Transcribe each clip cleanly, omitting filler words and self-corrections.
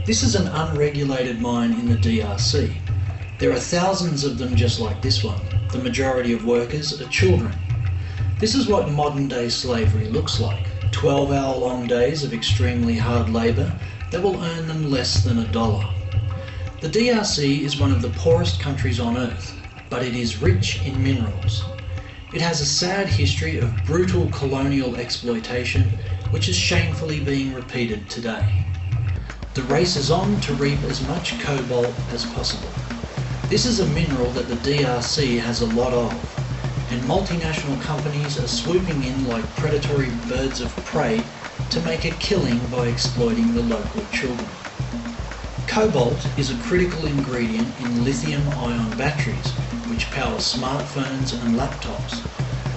This is an unregulated mine in the DRC. There are thousands of them just like this one. The majority of workers are children. This is what modern day slavery looks like. 12-hour-long days of extremely hard labour that will earn them less than $1. The DRC is one of the poorest countries on earth, but it is rich in minerals. It has a sad history of brutal colonial exploitation, which is shamefully being repeated today. The race is on to reap as much cobalt as possible. This is a mineral that the DRC has a lot of, and multinational companies are swooping in like predatory birds of prey to make a killing by exploiting the local children. Cobalt is a critical ingredient in lithium-ion batteries, which power smartphones and laptops.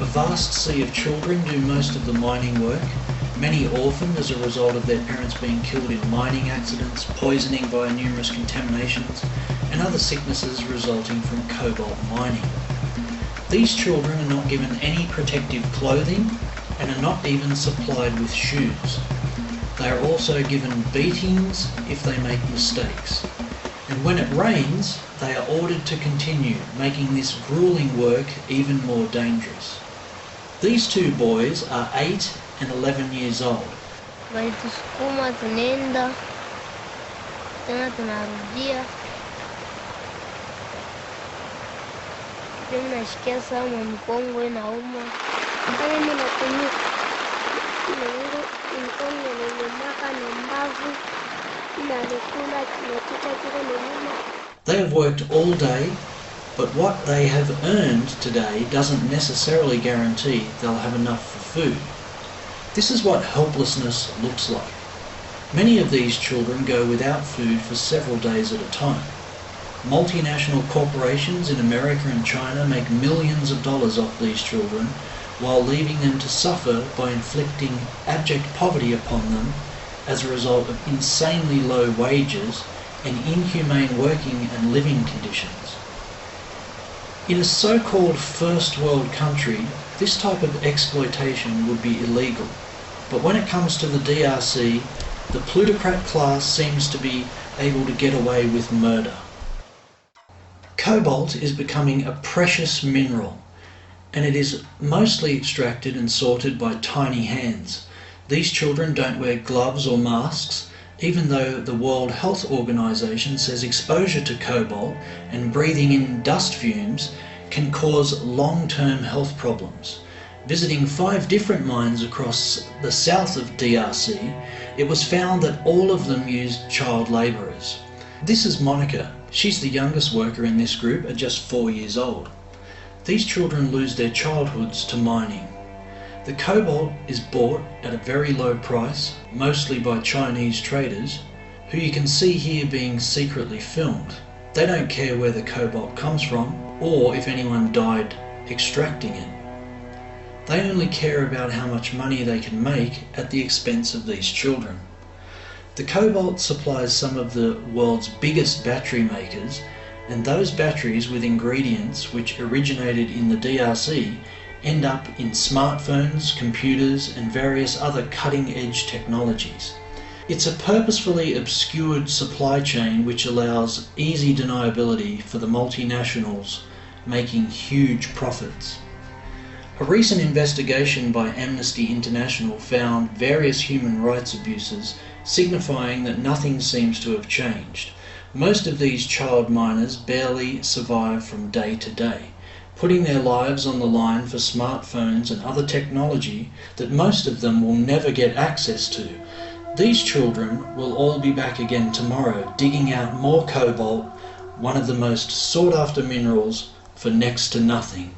A vast sea of children do most of the mining work, many orphaned as a result of their parents being killed in mining accidents, poisoning via numerous contaminations, and other sicknesses resulting from cobalt mining. These children are not given any protective clothing and are not even supplied with shoes. They are also given beatings if they make mistakes. And when it rains, they are ordered to continue, making this grueling work even more dangerous. These two boys are 8 and 11 years old. Walitusukuma tunaenda tena tunarudia. Mimi nashikia sana mkongo inauma. Kama mimi natumia mkongo inaumaka na mbavu na nikula kinapita kile nyuma. They have worked all day, but what they have earned today doesn't necessarily guarantee they'll have enough for food. This is what helplessness looks like. Many of these children go without food for several days at a time. Multinational corporations in America and China make millions of dollars off these children while leaving them to suffer by inflicting abject poverty upon them as a result of insanely low wages and inhumane working and living conditions. In a so-called first world country, this type of exploitation would be illegal. But when it comes to the DRC, the plutocrat class seems to be able to get away with murder. Cobalt is becoming a precious mineral, and it is mostly extracted and sorted by tiny hands. These children don't wear gloves or masks, even though the World Health Organization says exposure to cobalt and breathing in dust fumes can cause long-term health problems. Visiting 5 different mines across the south of DRC, it was found that all of them used child labourers. This is Monica. She's the youngest worker in this group at just 4 years old. These children lose their childhoods to mining. The cobalt is bought at a very low price, mostly by Chinese traders, who you can see here being secretly filmed. They don't care where the cobalt comes from or if anyone died extracting it. They only care about how much money they can make at the expense of these children. The cobalt supplies some of the world's biggest battery makers, and those batteries with ingredients which originated in the DRC end up in smartphones, computers, and various other cutting-edge technologies. It's a purposefully obscured supply chain which allows easy deniability for the multinationals making huge profits. A recent investigation by Amnesty International found various human rights abuses, signifying that nothing seems to have changed. Most of these child miners barely survive from day to day, putting their lives on the line for smartphones and other technology that most of them will never get access to. These children will all be back again tomorrow, digging out more cobalt, one of the most sought after minerals, for next to nothing.